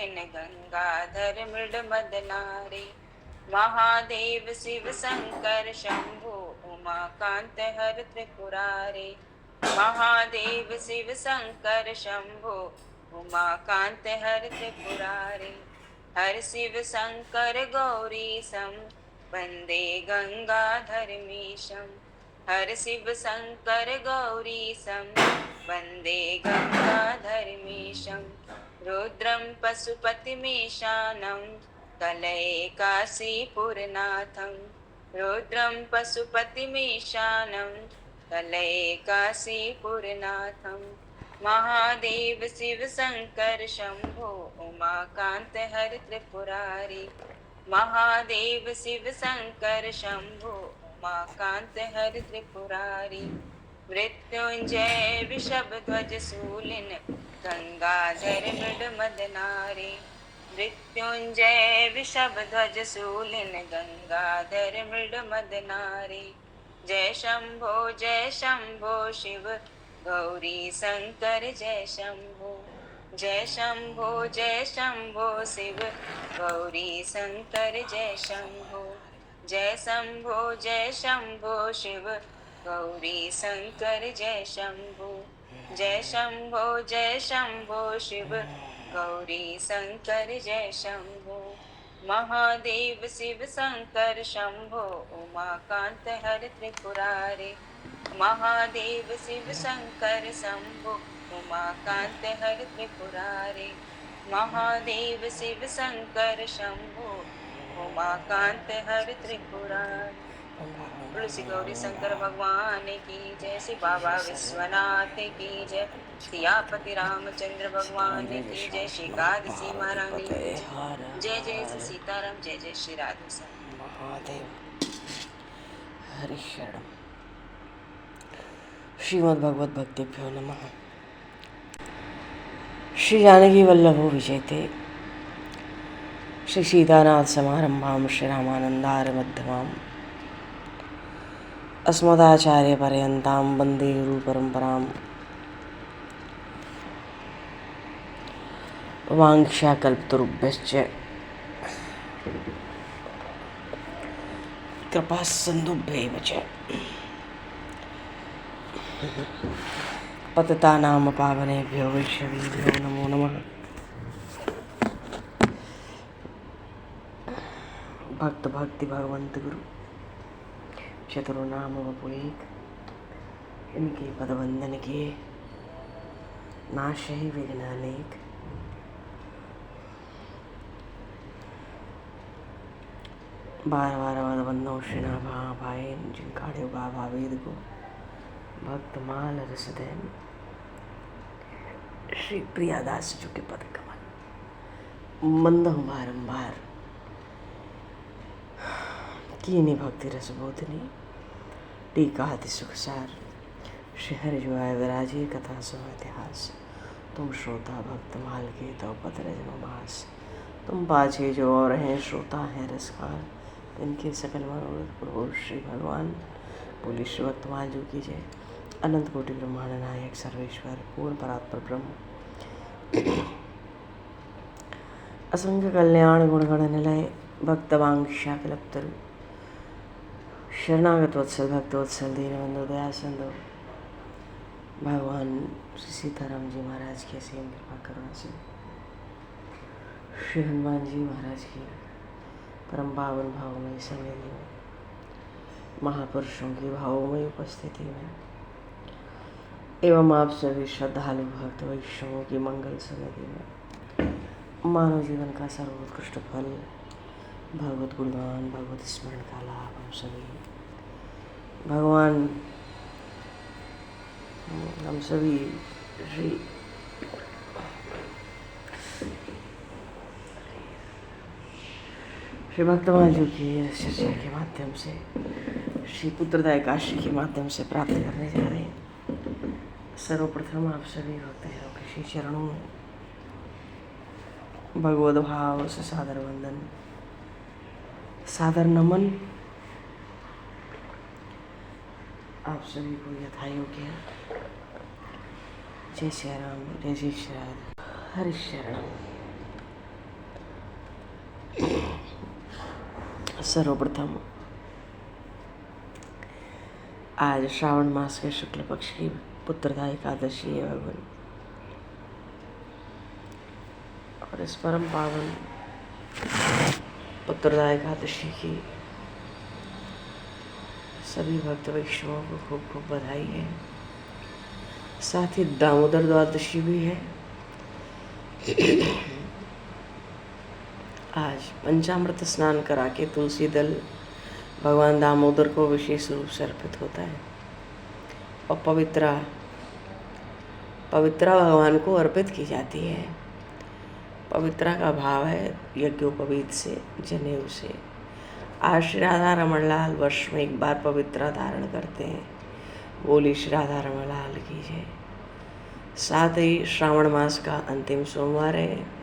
शूलिन गंगाधर मृड मदनारे। महादेव शिव शंकर शंभु उमाकांत हर त्रिपुरारे। महादेव शिव शंकर शंभु उमाकांत हर त्रिपुरारे। हर शिव शंकर गौरी सम वंदे गंगाधरमीशम। हर शिव शंकर गौरी सम वंदे गंगाधरमीशम। रुद्रम पशुपतिमीशानं कलयकाशीपुरनाथं। रुद्रम पशुपतिमीशानं कलयकाशीपुरनाथं। महादेव शिव शंकर शंभो उमाकांत हर त्रिपुरारी। महादेव शिव शंकर शंभो उमाकांत हर त्रिपुरारी। मृत्युंजय वृषभ ध्वज शूलिन गंगाधर मृड मदनारे। मृत्युंजय वृषभ ध्वज शूलिन गंगाधर मृड मदनारे। जय शंभो शिव गौरी शंकर जय शंभो। जय शंभो शिव गौरी शंकर जय शंभो। जय शंभो शिव गौरी शंकर जय शंभो। जय शंभो शिव गौरी शंकर जय शंभो। महादेव शिव शंकर शंभो उमाकांत हर त्रिपुरारे। महादेव शिव शंकर शंभो उमाकांत हर त्रिपुरारे। महादेव शिव शंकर शंभो उमाकांत हर त्रिपुरारे। तुलसी गौरी शंकर भगवान की जय। श्री बाबा विश्वनाथ की जय। सियापति रामचंद्र भगवान की जय। श्री कादसी महारानी की जय। जय श्री सीताराम। जय जय श्री राधे महादेव। हरि शरणम। श्रीमद्भगवत भक्तिभ्यो नमः। श्री जानकी वल्लभो विजयते। श्री सीतानाथ समारंभां श्री रामानंदार मध्यमाम् अस्मदाचार्य पर्यन्तां वन्दे गुरु परम्पराम्। वाञ्छाकल्पतरुभ्यश्च कृपा सिन्धुभ्यैव च पतितानां पावनेभ्यो वैष्णवेभ्यो नमो नमः। भक्त भक्ति भगवंत गुरु चतुर्नाम वपु एक। इनके पदवंदन के नाश ही विघ्न अनेक। बार बार पदवंदों श्रीना भाएन जिनकाड़े उगा भावेद को भक्त माल रसदैन। श्री प्रियादास जी के पद कमल मंदहु बारंबार कीनी भक्ति रस बोधनी। टीका अति सुखसार श्री हरि जो आय विराजे कथा सो इतिहास। तुम श्रोता भक्त माल के तो पद रजनोमास। तुम बाजे जो और हैं श्रोता हैं रसखार। इनके सकल मनोरथ प्रभु श्री भगवान बोले श्री भक्त माल जो की जय। अनंत कोटि ब्रह्मांड नायक सर्वेश्वर पूर्ण परात्पर ब्रह्म असंख्य कल्याण गुणगण निलय भक्तवांक्षा कल्पतरु। शरणागत वत्सल भक्त वत्सल दीनबंधु दया सिंधु भगवान श्री सीताराम जी महाराज की असीम कृपा करुणा से श्री हनुमान जी महाराज की परम पावन भावमयी सन्निधि में महापुरुषों की भावमयी उपस्थिति में एवं आप सभी श्रद्धालु भक्त वैष्णवों की मंगल सन्निधि में मानव जीवन का सर्वोत्कृष्ट फल भगवत गुणगान भगवत स्मरण का लाभ हम सभी भगवान हम सभी श्री भक्तमाल जी की चर्चा के माध्यम से श्री पुत्रदा एकादशी के माध्यम से प्राप्त करने जा रहे हैं। सर्वप्रथम आप सभी भक्तजनों के श्री चरणों में भगवद भाव से सादर वंदन सादर नमन आप सभी को यथायोग्य है। जय श्री राम जय जय श्री राधे। हरि शरण। सर्वप्रथम आज श्रावण मास के शुक्ल पक्ष की पुत्रदा एकादशी है भगवान, और इस परम पावन पुत्रदा एकादशी की सभी भक्त वैष्णवों को खूब खूब बधाई है। साथ ही दामोदर द्वादशी भी है। आज पंचामृत स्नान करा के तुलसी दल भगवान दामोदर को विशेष रूप से अर्पित होता है और पवित्रा भगवान को अर्पित की जाती है। पवित्रा का भाव है यज्ञोपवीत से, जनेऊ से। आज श्री राधा रमण लाल वर्ष में एक बार पवित्रा धारण करते हैं। बोली श्री राधा रमण लाल की जय। साथ ही श्रावण मास का अंतिम सोमवार है।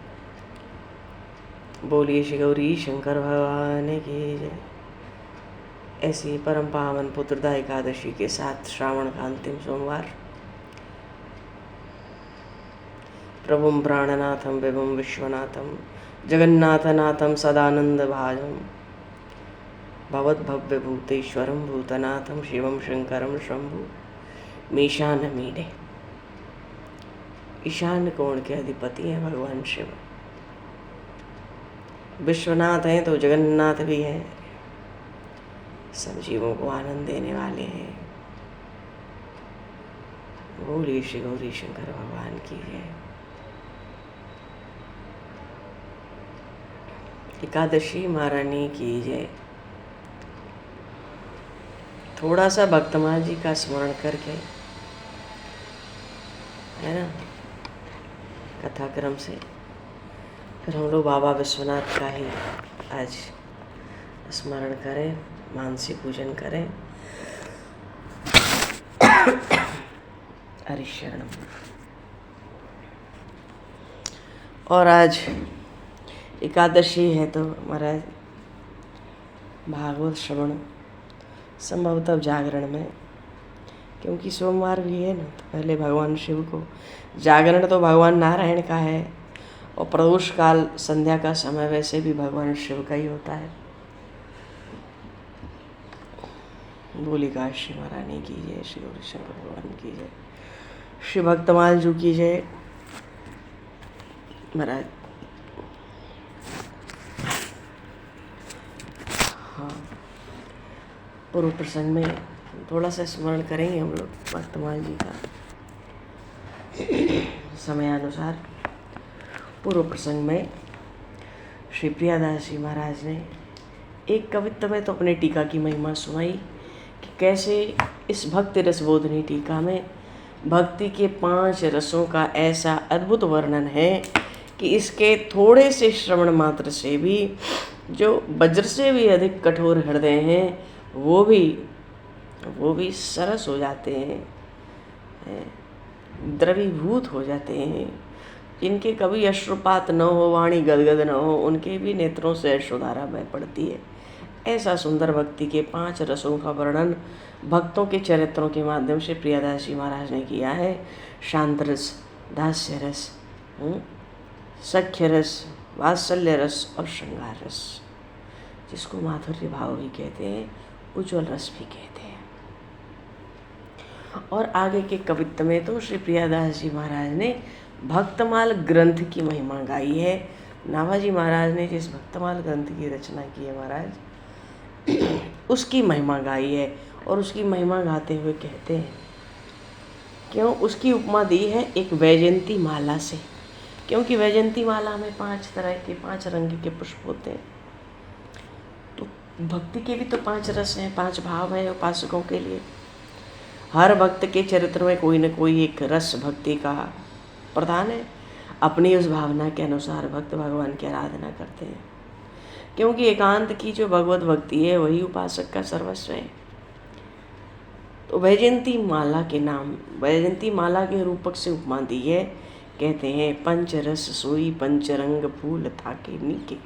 बोलिए श्री गौरी शंकर भगवान की जय। ऐसी परम पावन पुत्रदा एकादशी के साथ श्रावण का अंतिम सोमवार प्रभुं प्राणनाथं विभुं विश्वनाथं जगन्नाथनाथं सदानंद भाजं भवद्भव्यभूतेश्वरं भूतनाथं शिवं शंकरं शंभु मीशान मीडे। ईशान कोण के अधिपति हैं भगवान शिव। विश्वनाथ हैं तो जगन्नाथ भी हैं। सब जीवों को आनंद देने वाले हैं। बोलिए श्री गौरी शंकर भगवान की जय। एकादशी महारानी की जय। थोड़ा सा भक्तमाल जी का स्मरण करके, है ना, कथाक्रम से फिर हम लोग बाबा विश्वनाथ का ही आज स्मरण करें, मानसी पूजन करें। हरिशरणम। और आज एकादशी है तो महाराज भागवत श्रवण संभवतः जागरण में, क्योंकि सोमवार भी है ना, तो पहले भगवान शिव को जागरण तो भगवान नारायण का है, और प्रदोष काल संध्या का समय वैसे भी भगवान शिव का ही होता है। बोली काशी महारानी की जय। श्री गौरी शंकर भगवान की जय। श्री भक्तमाल जी की जय। महाराज हाँ, पूर्व प्रसंग में थोड़ा सा स्मरण करेंगे हम लोग भक्तमाल जी का समयानुसार। पूर्व प्रसंग में श्री प्रियादास जी महाराज ने एक कवित्व में तो अपने टीका की महिमा सुनाई कि कैसे इस भक्ति रसबोधनी टीका में भक्ति के 5 रसों का ऐसा अद्भुत वर्णन है कि इसके थोड़े से श्रवण मात्र से भी जो वज्र से भी अधिक कठोर हृदय हैं वो भी सरस हो जाते हैं, द्रवीभूत हो जाते हैं। जिनके कभी अश्रुपात न हो, वाणी गदगद न हो, उनके भी नेत्रों से अश्रुधारा बह पड़ती है। ऐसा सुंदर भक्ति के 5 रसों का वर्णन भक्तों के चरित्रों के माध्यम से प्रियादास जी महाराज ने किया है। शांत रस, दास्य रस, सख्य रस, वात्सल्य रस और श्रृंगार रस, जिसको माधुर्य भाव भी कहते हैं, उज्ज्वल रस भी कहते हैं। और आगे के कवित्व में तो श्री प्रियादास जी महाराज ने भक्तमाल ग्रंथ की महिमा गाई है। नाभाजी महाराज ने जिस भक्तमाल ग्रंथ की रचना की है महाराज, उसकी महिमा गाई है। और उसकी महिमा गाते हुए कहते हैं, क्यों उसकी उपमा दी है एक वैजयंती माला से, क्योंकि वैजयंती माला में 5 तरह के 5 रंग के पुष्प होते हैं। तो भक्ति के भी तो 5 रस हैं, 5 भाव हैं उपासकों के लिए। हर भक्त के चरित्र में कोई न कोई एक रस भक्ति का प्रधान है। अपनी उस भावना के अनुसार भक्त भगवान की आराधना करते हैं, क्योंकि एकांत की जो भगवत भक्ति है वही उपासक का सर्वस्व है। तो वैजयंती माला के नाम, वैजयंती माला के रूपक से उपमा दी है। कहते हैं, पंच रस सोई पंचरंग फूल थाके नीके,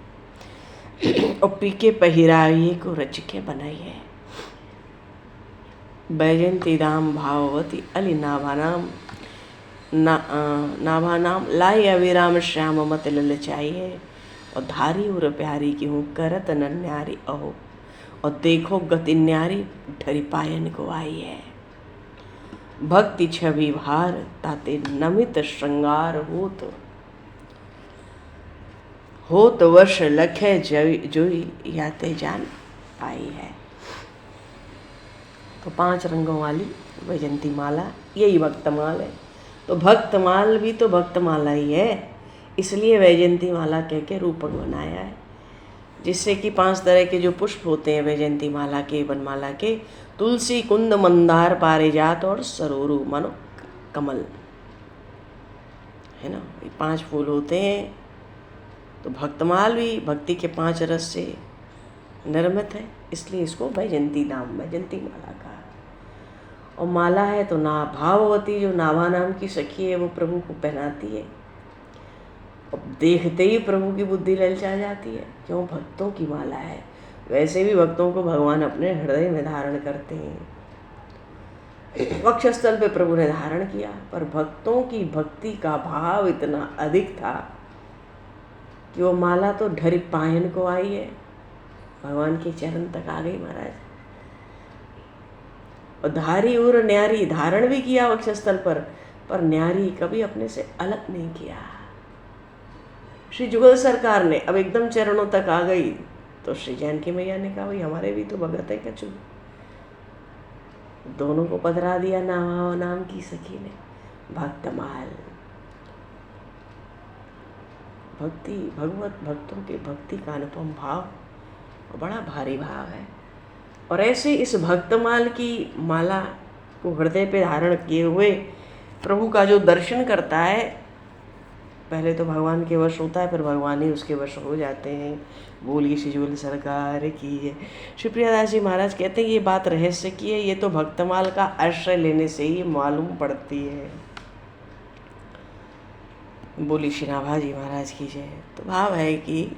और पीके पहिराइए को रच के बनाई है। वैजयंती धाम भाववती अली नाभानाम लाई अविराम श्याम मत ललचाइए, और धारी उर प्यारी की हूँ करत नन्यारी अहो और देखो गति न्यारी ढरी पायन को आई है। भक्ति छवि भार ताते नमित श्रृंगार होत वर्ष लखे जोई याते जान पाई है। तो 5 रंगों वाली वैजंती माला यही भक्तमाल है। तो भक्तमाल भी तो भक्तमाला ही है, इसलिए वैजंती माला कह के रूपक बनाया है, जिससे कि 5 तरह के जो पुष्प होते हैं वैजंती माला के, वनमाला के, तुलसी कुंद मंदार पारिजात और सरोरु मानो कमल, है ना, ये 5 फूल होते हैं। तो भक्तमाल भी भक्ति के 5 रस से निर्मित है, इसलिए इसको वैजंती माला का। और माला है तो ना भाववती, जो नाभा नाम की सखी है वो प्रभु को पहनाती है। अब देखते ही प्रभु की बुद्धि ललचा जाती है, क्यों, भक्तों की माला है। वैसे भी भक्तों को भगवान अपने हृदय में धारण करते हैं। वक्षस्थल पे प्रभु ने धारण किया, पर भक्तों की भक्ति का भाव इतना अधिक था कि वो माला तो ढरी पायन को आई है, भगवान के चरण तक आ गई महाराज। और धारी और न्यारी, धारण भी किया वक्षस्थल पर न्यारी कभी अपने से अलग नहीं किया। श्री जुगल सरकार ने अब एकदम चरणों तक आ गई, तो श्री जानकी मैया ने कहा भाई हमारे भी तो भगत है कछु। दोनों को पधरा दिया नाम की सखी ने। भक्तमाल, भक्ति, भगवत भक्तों के भक्ति का अनुपम भाव बड़ा भारी भाव है। और ऐसे इस भक्तमाल की माला को हृदय पे धारण किए हुए प्रभु का जो दर्शन करता है, पहले तो भगवान के वश होता है, फिर भगवान ही उसके वश हो जाते हैं। बोलिए श्री जुगल सरकार की है। श्री प्रियादास जी महाराज कहते हैं ये बात रहस्य की है, ये तो भक्तमाल का आश्रय लेने से ही मालूम पड़ती है। बोली श्री नाभा जी महाराज की जय। तो भाव है कि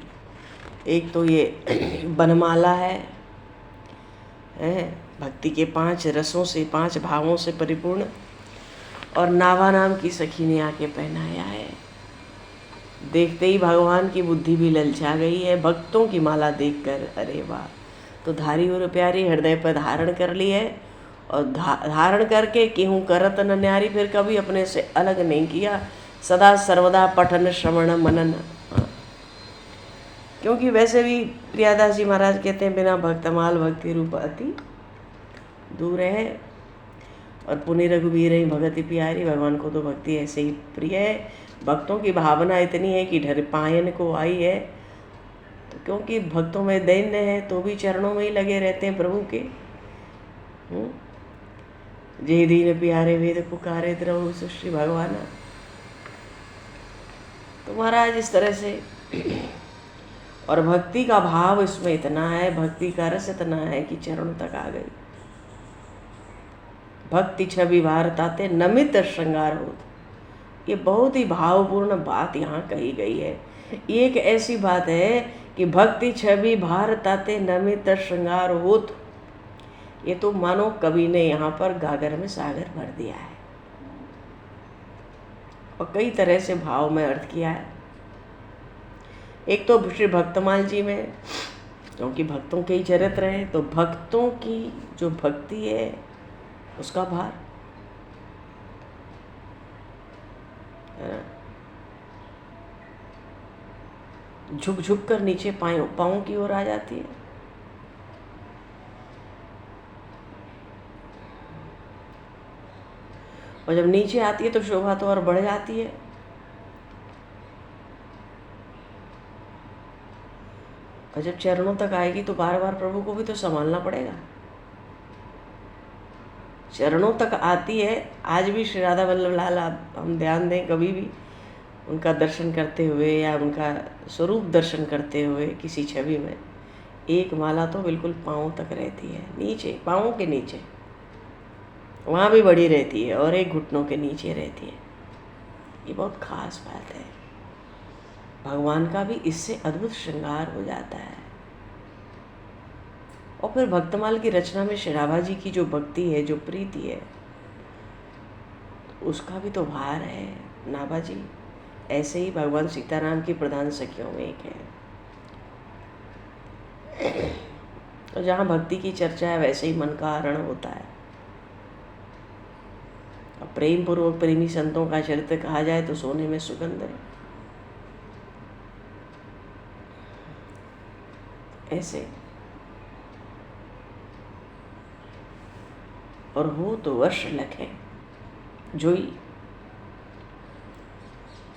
एक तो ये बनमाला है, भक्ति के 5 रसों से, 5 भावों से परिपूर्ण, और नाभा नाम की सखी ने आके पहनाया है। देखते ही भगवान की बुद्धि भी ललचा गई है भक्तों की माला देखकर। अरे वाह! तो धारी और प्यारी हृदय पर धारण कर ली है, और धारण करके केहूँ करत न न्यारी, फिर कभी अपने से अलग नहीं किया। सदा सर्वदा पठन श्रवण मनन, क्योंकि वैसे भी प्रियादास जी महाराज कहते हैं बिना भक्तमाल भक्ति रूप अति दूर है। और पुनि रघुवीर ही भगति प्यारी, भगवान को तो भक्ति ऐसे ही प्रिय है। भक्तों की भावना इतनी है कि ढर पायन को आई है। तो क्योंकि भक्तों में दैन्य है तो भी चरणों में ही लगे रहते हैं प्रभु के। जय दीन प्यारे वेद पुकारे द्रव सुश्री भगवान। तो महाराज इस तरह से, और भक्ति का भाव इसमें इतना है, भक्ति का रस इतना है कि चरण तक आ गई। भक्ति छवि भारताते नमित श्रृंगार होत, ये बहुत ही भावपूर्ण बात यहाँ कही गई है। एक ऐसी बात है कि भक्ति छवि भारताते नमित श्रृंगार होत, ये तो मानो कवि ने यहाँ पर गागर में सागर भर दिया है और कई तरह से भाव में अर्थ किया है। एक तो श्री भक्तमाल जी में, क्योंकि भक्तों के ही चरित्र हैं, तो भक्तों की जो भक्ति है उसका भार, झुक झुक कर नीचे पाँव की ओर आ जाती है। और जब नीचे आती है तो शोभा तो और बढ़ जाती है। और जब चरणों तक आएगी तो बार बार प्रभु को भी तो संभालना पड़ेगा। चरणों तक आती है। आज भी श्री राधा वल्लभ लाल हम ध्यान दें, कभी भी उनका दर्शन करते हुए या उनका स्वरूप दर्शन करते हुए किसी छवि में, एक माला तो बिल्कुल पाँव तक रहती है, नीचे, पाँवों के नीचे, वहाँ भी बड़ी रहती है, और एक घुटनों के नीचे रहती है। ये बहुत खास बात है। भगवान का भी इससे अद्भुत श्रृंगार हो जाता है। और फिर भक्तमाल की रचना में श्री राभा जी की जो भक्ति है, जो प्रीति है, उसका भी तो भार है। नाभा जी ऐसे ही भगवान सीताराम की प्रधान सखियों में एक है। तो जहाँ भक्ति की चर्चा है वैसे ही मन का हरण होता है। अब प्रेम पूर्वक प्रेमी संतों का चरित्र कहा जाए तो सोने में सुगंध है। ऐसे और हो तो वर्ष लखे जोई।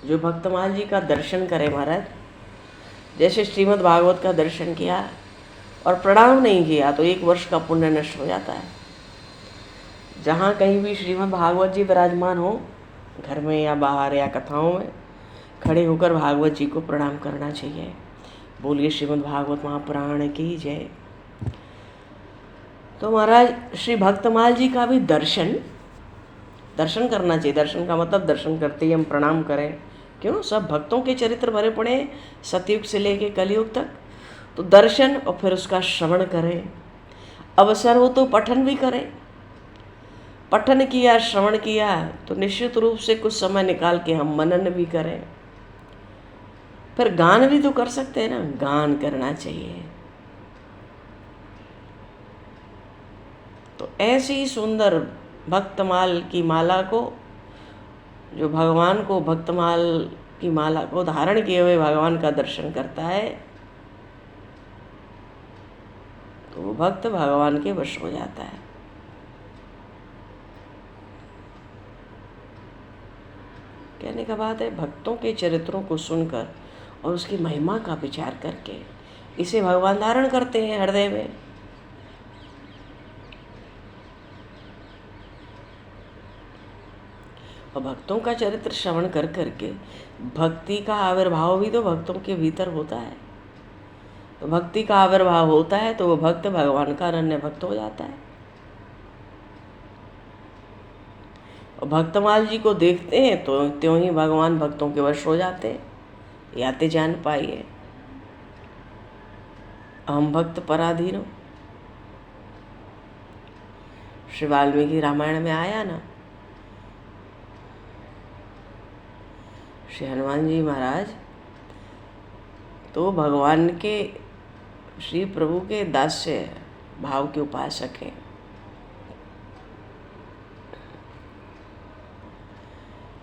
जो भक्तमाल जी का दर्शन करे महाराज, जैसे श्रीमद् भागवत का दर्शन किया और प्रणाम नहीं किया तो 1 वर्ष का पुण्य नष्ट हो जाता है। जहाँ कहीं भी श्रीमद् भागवत जी विराजमान हो, घर में या बाहर या कथाओं में, खड़े होकर भागवत जी को प्रणाम करना चाहिए। बोलिए श्रीमद् भागवत महापुराण की जय। तो महाराज श्री भक्तमाल जी का भी दर्शन करना चाहिए। दर्शन का मतलब दर्शन करते ही हम प्रणाम करें, क्यों? सब भक्तों के चरित्र भरे पड़े हैं सतयुग से लेके कलयुग तक। तो दर्शन और फिर उसका श्रवण करें, अवसर हो तो पठन भी करें। पठन किया, श्रवण किया तो निश्चित रूप से कुछ समय निकाल के हम मनन भी करें। फिर गान भी तो कर सकते हैं ना, गान करना चाहिए। तो ऐसी सुंदर भक्तमाल की माला को, जो भगवान को भक्तमाल की माला को धारण किए हुए भगवान का दर्शन करता है तो वो भक्त भगवान के वश हो जाता है। कहने का बात है, भक्तों के चरित्रों को सुनकर और उसकी महिमा का विचार करके इसे भगवान धारण करते हैं हृदय में। और भक्तों का चरित्र श्रवण कर करके भक्ति का आविर्भाव भी तो भक्तों के भीतर होता है। तो भक्ति का आविर्भाव होता है तो वो भक्त भगवान का अनन्य भक्त हो जाता है। और भक्तमाल जी को देखते हैं तो त्यों ही भगवान भक्तों के वश हो जाते हैं। याते जान पाइए अहम भक्त पराधीनो। श्री वाल्मीकि रामायण में आया ना, श्री हनुमान जी महाराज तो भगवान के, श्री प्रभु के दास्य भाव के उपासक हैं।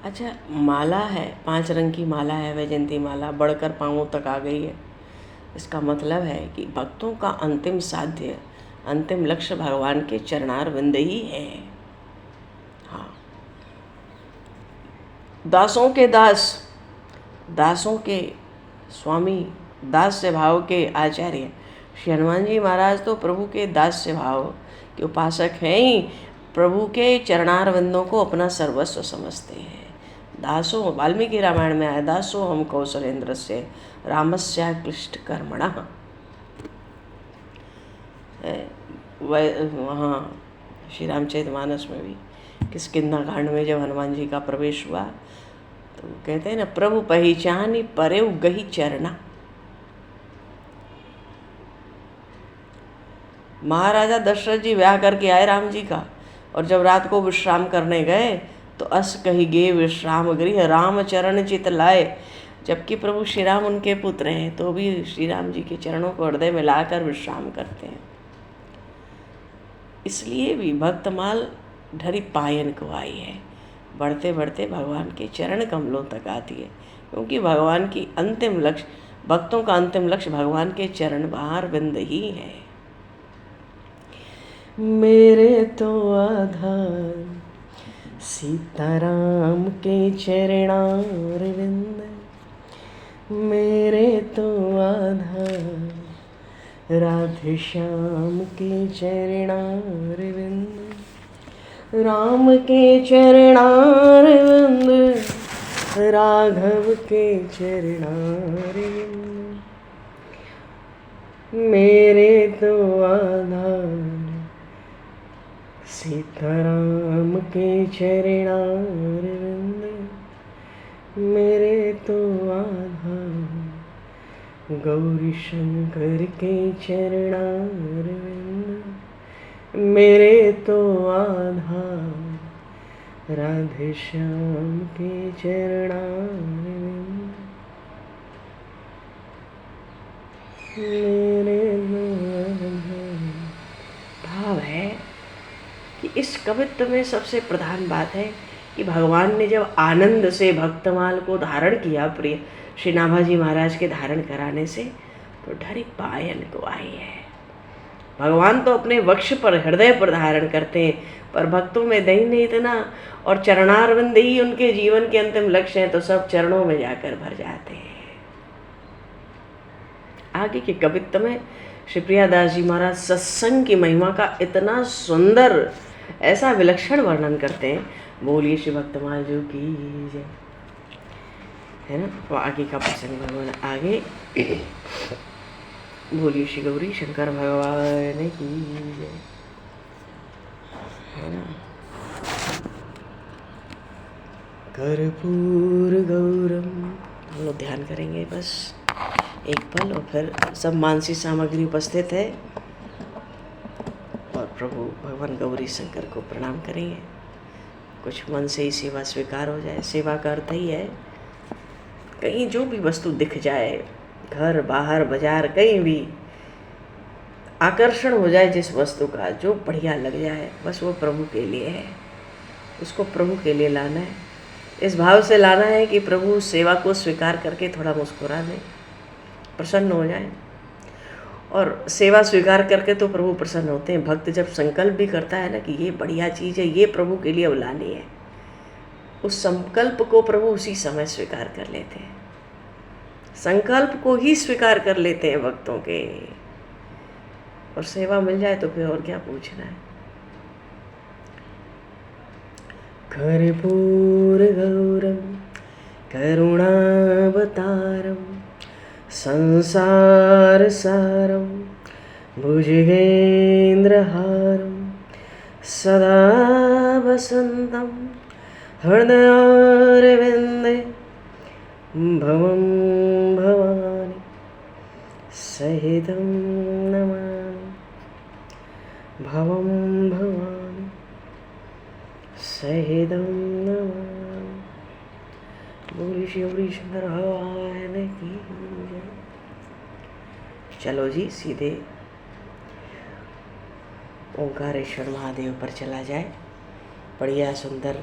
अच्छा, माला है, 5 रंग की माला है, वैजयंती माला बढ़कर पांवों तक आ गई है। इसका मतलब है कि भक्तों का अंतिम साध्य, अंतिम लक्ष्य भगवान के चरणारविंद ही है। हाँ, दासों के दास, दासों के स्वामी, दास्य भाव के आचार्य श्री हनुमान जी महाराज तो प्रभु के दास्य भाव के उपासक हैं ही। प्रभु के चरणारविंदों को अपना सर्वस्व समझते हैं। दासो, वाल्मीकि रामायण में आया, दासो हम कौशलेंद्र से रामस्या क्लिष्ट कर्मणा। वहाँ श्री रामचरितमानस में भी किष्किंधा कांड में जब हनुमान जी का प्रवेश हुआ तो कहते हैं ना, प्रभु पहचानी परेव गही चरना। महाराजा दशरथ जी ब्याह करके आए राम जी का, और जब रात को विश्राम करने गए तो अस कही गे विश्राम गृह राम चरण चित लाए। जबकि प्रभु श्री राम उनके पुत्र हैं तो भी श्री राम जी के चरणों को हृदय में लाकर विश्राम करते हैं। इसलिए भी भक्तमाल ढरी पायन को आई है, बढ़ते बढ़ते भगवान के चरण कमलों तक आती है। क्योंकि भगवान की अंतिम लक्ष्य, भक्तों का अंतिम लक्ष्य भगवान के चरण बाहर बिंद ही है। मेरे तो आधार सीताराम के चरणार विंद, मेरे तो आधार राधे श्याम के चरणार विंद, राम के चरणार विंद, राघव के चरणार विंद, मेरे तो आधार सीताराम के चरणार विंद, मेरे तो आधार गौरी शंकर के चरणार विंद, मेरे तो आधार राधे श्याम के चरणार विंद, मेरे तो आधार इस कवित्व में सबसे प्रधान बात है कि भगवान ने जब आनंद से भक्तमाल को धारण किया, प्रिय श्री नाभाजी महाराज के धारण कराने से, तो ढरी पायन को आई है। भगवान तो अपने वक्ष पर, हृदय पर धारण करते हैं, पर भक्तों में दही नहीं इतना, और चरणारविंद ही उनके जीवन के अंतिम लक्ष्य हैं, तो सब चरणों में जाकर भर जाते हैं। आगे के कवित्व में श्री प्रियादास जी महाराज सत्संग की महिमा का इतना सुंदर, ऐसा विलक्षण वर्णन करते हैं। बोलिए श्री भक्तमाल जो की जय, है ना। तो आगे का प्रसंग भगवान आगे, बोलिए श्री गौरी शंकर भगवान की जय, है ना। कर्पूर गौरम, हम लोग ध्यान करेंगे बस एक पल, और फिर सब मानसी सामग्री उपस्थित है, और प्रभु भगवान गौरी शंकर को प्रणाम करेंगे। कुछ मन से ही सेवा स्वीकार हो जाए। सेवा का अर्थ ही है कहीं जो भी वस्तु दिख जाए, घर बाहर बाजार कहीं भी आकर्षण हो जाए जिस वस्तु का, जो बढ़िया लग जाए, बस वो प्रभु के लिए है, उसको प्रभु के लिए लाना है। इस भाव से लाना है कि प्रभु सेवा को स्वीकार करके थोड़ा मुस्कुरा दें, प्रसन्न हो जाए। और सेवा स्वीकार करके तो प्रभु प्रसन्न होते हैं। भक्त जब संकल्प भी करता है ना कि ये बढ़िया चीज़ है, ये प्रभु के लिए लानी है, उस संकल्प को प्रभु उसी समय स्वीकार कर लेते हैं। संकल्प को ही स्वीकार कर लेते हैं भक्तों के, और सेवा मिल जाए तो फिर और क्या पूछना है। कर्पूर गौरम करुणावतारम संसार सारम भुजगेन्द्रहारम सदा वसंतम हृदयारविंदे भवं भवानी सहितं नमामि, भवं भवानी सहितं नमामि। बोलिए श्री शंकर भगवान की जय। चलो जी सीधे ओंकारेश्वर महादेव पर चला जाए। बढ़िया सुंदर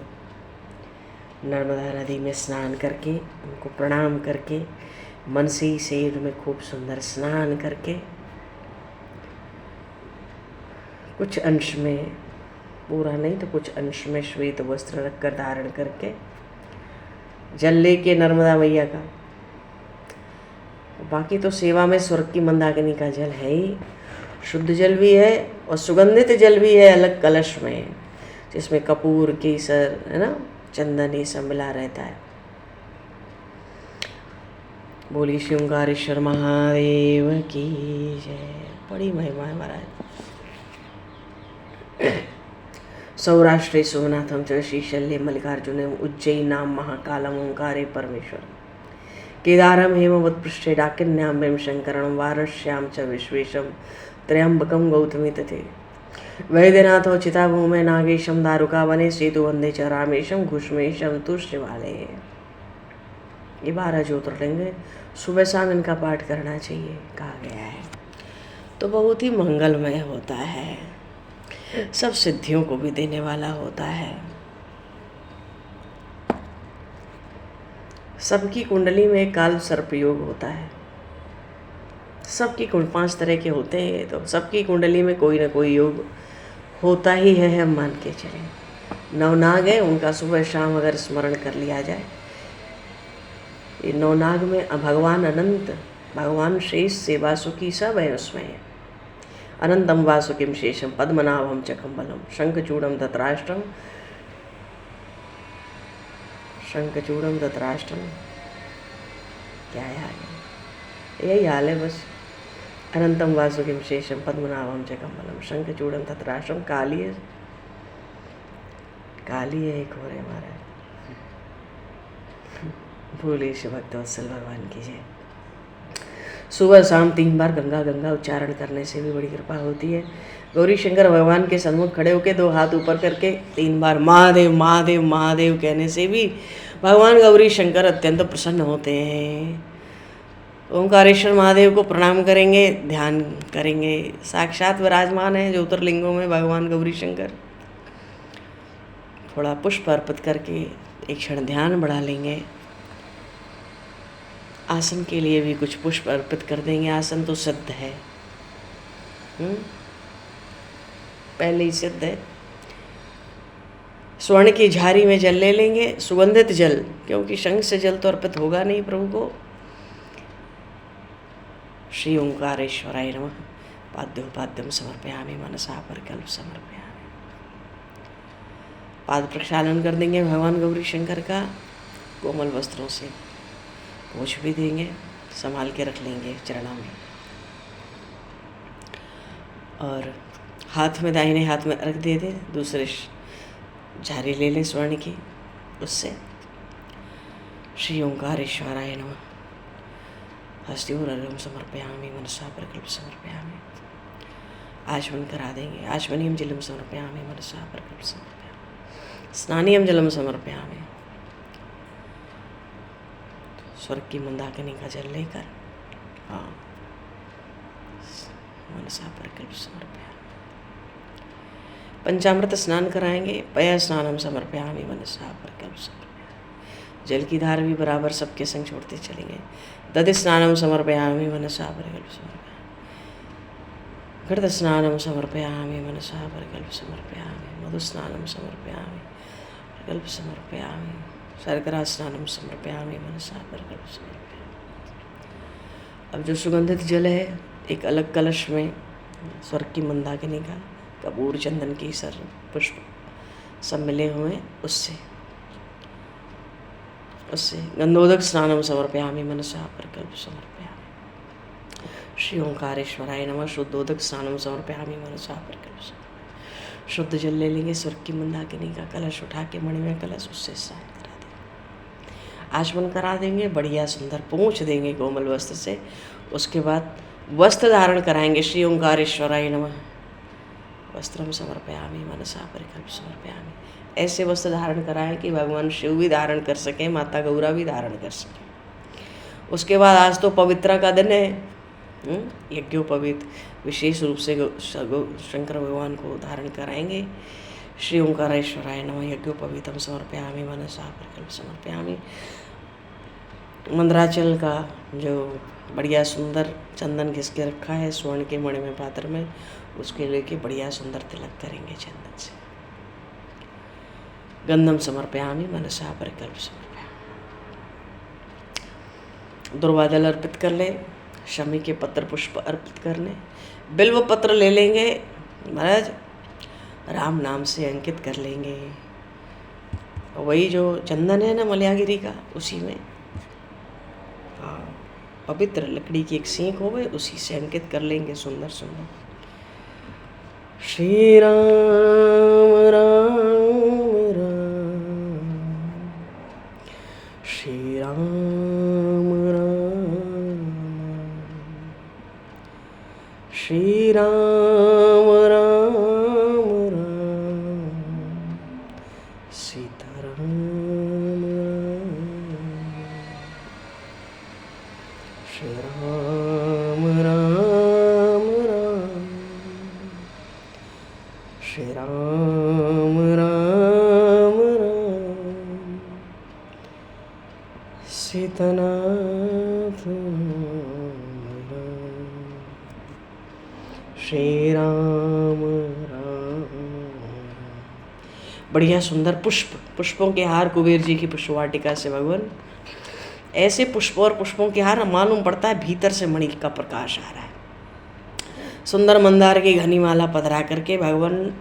नर्मदा नदी में स्नान करके, उनको प्रणाम करके, मन से ही शरीर में खूब सुंदर स्नान करके, कुछ अंश में, पूरा नहीं तो कुछ अंश में श्वेत वस्त्र रखकर धारण करके, जल लेके नर्मदा मैया का, बाकी तो सेवा में स्वर्ग की मंदाकिनी का जल है ही, शुद्ध जल भी है और सुगंधित जल भी है अलग कलश में, जिसमें कपूर, केसर, है ना, चंदन, ये सब मिला रहता है। बोलिए श्री ओंकारेश्वर महादेव की जय। बड़ी महिमा है महाराज। सौराष्ट्रे सोमनाथम च श्रीशल्ये मल्लिकार्जुनम उज्जयिनाम महाकालम ओंकारे परमेश्वर केदारम हेमवत्पृष्ठे डाकिन्याम्बेम शंकरणं वारश्याम च विश्वेशम त्र्यंबकम गौतमी तथे वैद्यनाथो चिताभूमे नागेशम दारुकावने सेतु वंदे च रामेशम घुष्मेशम तुष्यवालये। ये 12 ज्योतिर्लिंग सुबह शाम इनका पाठ करना चाहिए, कहा गया है। तो बहुत ही मंगलमय होता है, सब सिद्धियों को भी देने वाला होता है। सबकी कुंडली में काल सर्प योग होता है। सबकी 5 तरह के होते हैं, तो सबकी कुंडली में कोई ना कोई योग होता ही है, हम मान के चलें। नवनाग है, उनका सुबह शाम अगर स्मरण कर लिया जाए। ये नवनाग में भगवान अनंत, भगवान शेष से वासुकी सब है उसमें। अनंतम वासुकिम शेषम पद्मनाभम च कम्बलम शंखचूड़म धतराष्ट्रम, शंखचूड़म धतराष्ट्रम, क्या है आगे, यही हाल है बस। अनंतम वासुकिम शेषम पद्मनाभम च कम्बलम शंखचूड़म धतराष्ट्रम। काली है, काली है एक और है हमारा। भोले शिव भक्त वत्सल भगवान की जय। सुबह शाम 3 बार गंगा गंगा उच्चारण करने से भी बड़ी कृपा होती है। गौरी शंकर भगवान के सन्मुख खड़े होकर 2 हाथ ऊपर करके 3 बार महादेव महादेव महादेव कहने से भी भगवान गौरी शंकर अत्यंत प्रसन्न होते हैं। ओंकारेश्वर महादेव को प्रणाम करेंगे, ध्यान करेंगे, साक्षात विराजमान है ज्योतिर्लिंगों में भगवान गौरी शंकर। थोड़ा पुष्प अर्पित करके एक क्षण ध्यान बढ़ा लेंगे। आसन के लिए भी कुछ पुष्प अर्पित कर देंगे। आसन तो सिद्ध है, पहले ही सिद्ध है। स्वर्ण की झारी में जल ले लेंगे, सुगंधित जल, क्योंकि शंख से जल तो अर्पित होगा नहीं प्रभु को। श्री ओंकारेश्वराय नमः। पाद्योपाद्यम समर्पयामि मनसा परिकल्प समर्पयामि। पाद प्रक्षालन कर देंगे भगवान गौरी शंकर का। कोमल वस्त्रों से पोंछ भी देंगे, संभाल के रख लेंगे चरणों में। और हाथ में, दाहिने हाथ में अर्घ दे दे, दूसरे झारी ले लें स्वर्ण की, उससे श्री ओंकारेश्वराय नमः। हस्तियोरर्घ्यं समर्पयामि मनसा परिकल्प समर्पयामि। आचमन करा देंगे। आचमनीयं जलं समर्पयामि मनसा परिकल्प समर्पयामि। स्नानीयं जलं समर्पयामि। स्वर्ग की मंदाकिनी का जल लेकर मनसा परिकल्प समर्पयामि। पंचामृत स्नान कराएंगे। पय स्नानम समर्पयामि मनसा परिकल्प समर्पयामि। जल की धार भी बराबर सबके संग छोड़ते चलेंगे। दधि स्नानम समर्पयामि मनसा परिकल्प समर्पयामि। घृत स्नानम समर्पयामि मनसा परिकल्प समर्पयामि। मधु स्नानम समर्पयामि परिकल्प समर्पयामि। शर्करा स्नानम समर्पयामि मनसा परिकल्प समर्पयामि। अब जो सुगंधित जल है, एक अलग कलश में स्वर्ग की मंदाकिनी का, कपूर, चंदन, केसर, पुष्प सब मिले हुए, उससे गंधोदक स्नानम समर्पयामि मनसा परिकल्प समर्पयामि। श्री ओंकारेश्वराय नमः। शुद्धोदक स्नानम समर्पयामि मनसा परिकल्प समर्पयामि। शुद्ध जल ले लेंगे, स्वर्ग की मंदाकिनी का कलश उठा के, मणिमय कलश, उससे स्नान करा देंगे। आचमन करा देंगे, बढ़िया सुंदर पोंछ देंगे कोमल वस्त्र से। उसके बाद वस्त्र धारण कराएंगे। श्री ओंकारेश्वराय नमः। वस्त्रम समर्पयामि मनसा परिकल्प समर्पयामि। ऐसे वस्त्र धारण कराएं कि भगवान शिव भी धारण कर सकें, माता गौरा भी धारण कर सकें। उसके बाद आज तो पवित्रा का दिन है, यज्ञोपवीत विशेष रूप से शंकर भगवान को धारण कराएंगे। श्री ओंकारेश्वराय नमः। यज्ञोपवीतम समर्पयामि मनसा परिकल्प समर्पयामि। मंदराचल का जो बढ़िया सुंदर चंदन घिस के रखा है स्वर्ण के मणिमय पात्र में, उसके लेके बढ़िया सुंदर तिलक करेंगे चंदन से। गंधम समर्पयामि मनसा परिकल्प समर्पयामि। दुर्वादल अर्पित कर ले। शमी के पत्र पुष्प अर्पित कर लें। बिल्व पत्र ले लेंगे महाराज, राम नाम से अंकित कर लेंगे। वही जो चंदन है ना मलयागिरी का, उसी में पवित्र लकड़ी की एक सींक हो गई, उसी से अंकित कर लेंगे सुंदर सुंदर। श्री राम राम राम, श्री राम राम, श्री राम राम राम, सीताराम श्री राम राम राम, श्री राम राम राम, सीतनाथ श्री राम राम। बढ़िया सुंदर पुष्पों के हार कुबेर जी की पुष्पवाटिका से भगवान, ऐसे पुष्पों और पुष्पों के हार मालूम पड़ता है भीतर से मणि का प्रकाश आ रहा है। सुंदर मंदार की घनी माला पधरा करके भगवान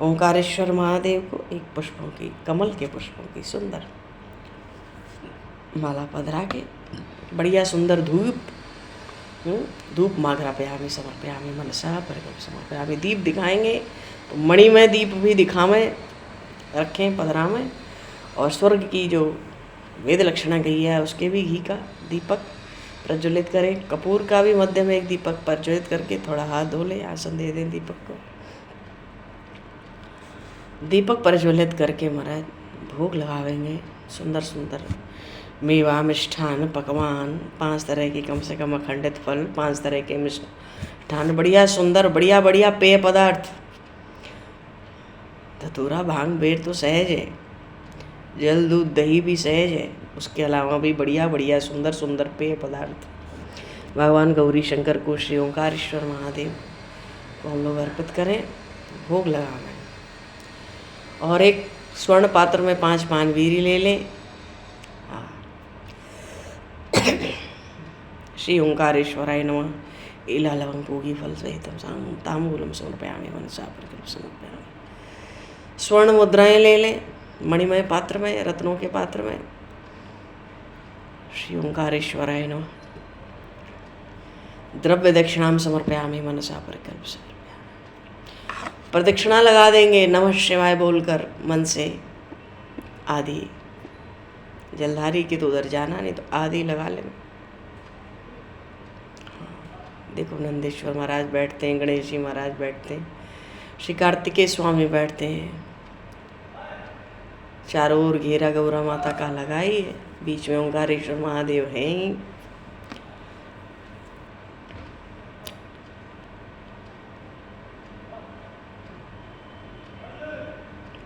ओंकारेश्वर महादेव को एक पुष्पों की, कमल के पुष्पों की सुंदर माला पधरा के बढ़िया सुंदर धूप माघ्रापयामि समर्पयामि मनसा परिकल्प समर्पयामि। दीप दिखाएंगे तो मणिमय दीप भी दिखावें, रखें पधरावें। और स्वर्ग की जो वेद लक्षणा गई है उसके भी घी का दीपक प्रज्वलित करें। कपूर का भी मध्य में एक दीपक प्रज्वलित करके थोड़ा हाथ धो लें, आसन दे दें दीपक को। दीपक प्रज्वलित करके महाराज भोग लगावेंगे। सुंदर सुंदर मेवा, मिष्ठान, पकवान, 5 तरह की कम से कम अखंडित फल, 5 तरह के मिष्ठान, बढ़िया सुंदर बढ़िया पेय पदार्थ धतूरा भांग बेर तो सहज है, जल दूध दही भी सहज है, उसके अलावा भी बढ़िया बढ़िया सुंदर सुंदर पेय पदार्थ भगवान गौरी शंकर को, श्री ओंकारेश्वर महादेव को हम लोग अर्पित करें, भोग लगावें। और एक स्वर्ण पात्र में 5 पान वीरी ले लें। श्री ओंकारेश्वराय नमः। एला लवंग पूगी फल सहितम तांबूलम समर्पयामि मनसा प्रकल्प समर्पयामि। स्वर्ण मुद्राएं ले लें मणिमय पात्र में, रत्नों के पात्र में। श्री ओंकारेश्वराय नमः। द्रव्य दक्षिणाम समर्पयामि मनसा प्रकल्प समर्पयामि। प्रदक्षिणा लगा देंगे नमः शिवाय बोलकर मन से। आदि जलधारी की तो उधर जाना नहीं, तो आदि लगा लें। देखो नंदेश्वर महाराज बैठते हैं, गणेश जी महाराज बैठते हैं, श्री कार्तिकेय स्वामी बैठते हैं। चारों ओर घेरा गौरा माता का लगाई है, बीच में ओंकारेश्वर महादेव हैं ही।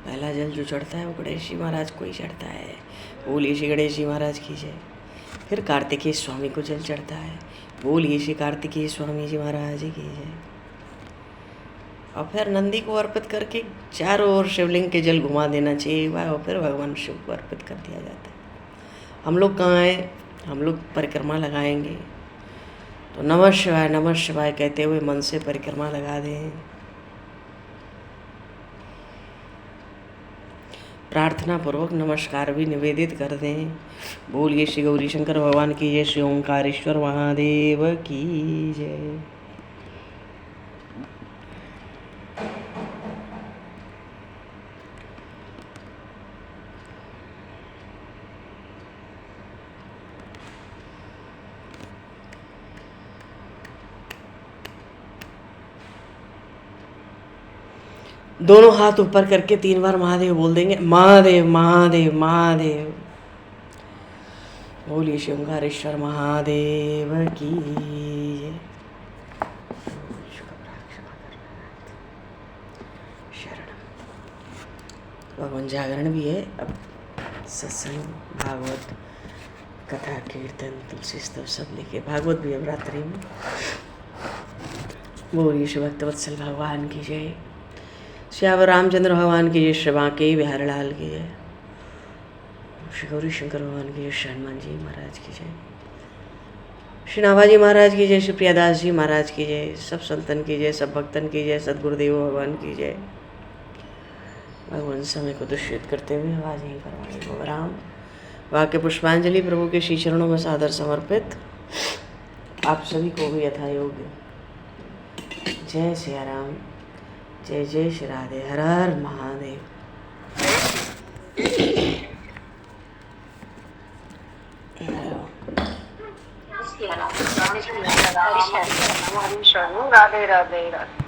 पहला जल जो चढ़ता है वो गणेश जी महाराज को ही चढ़ता है। बोलिए श्री गणेश जी महाराज की जय। फिर कार्तिकेय स्वामी को जल चढ़ता है। बोलिए श्री कार्तिकेय स्वामी जी महाराज की जय। और फिर नंदी को अर्पित करके चारों ओर शिवलिंग के जल घुमा देना चाहिए एक बार, और फिर भगवान शिव को अर्पित कर दिया जाता है। हम लोग कहाँ हैं? हम लोग परिक्रमा लगाएंगे, तो नमः शिवाय कहते हुए मन से परिक्रमा लगा दें। प्रार्थना पूर्वक नमस्कार भी निवेदित कर दें। बोलिए श्री गौरी शंकर भगवान की जय, श्री ओंकारेश्वर महादेव की जय। दोनों हाथ ऊपर करके 3 बार महादेव बोल देंगे। महादेव महादेव महादेव। बोलिए श्री ओंकारेश्वर महादेव की जय। भगवान जागरण भी है। अब सत्संग, भागवत, कथा, कीर्तन, तुलसी स्तव सब लिखे। भागवत भी अब रात्रि में। बोलिए श्री भक्तवत्सल भगवान की जय। श्यावर रामचंद्र भगवान की जय। श्री बांके बिहारी लाल की जय। श्री गौरी शंकर भगवान की जय। श्री हनुमान जी महाराज की जय। श्री नाभाजी महाराज की जय। श्री प्रियादास जी महाराज की जय। सब संतन की जय, सब भक्तन की जय, सदगुरुदेव भगवान की जय। भगवान समय को दूषित करते हुए आवाज नहीं करवाई। भगवान राम वाक्य पुष्पांजलि प्रभु के श्री चरणों में सादर समर्पित। आप सभी को भी यथा योग्य जय सिया राम, जय जय श्री राधे, हर हर महादेव। राधे राधे राधे।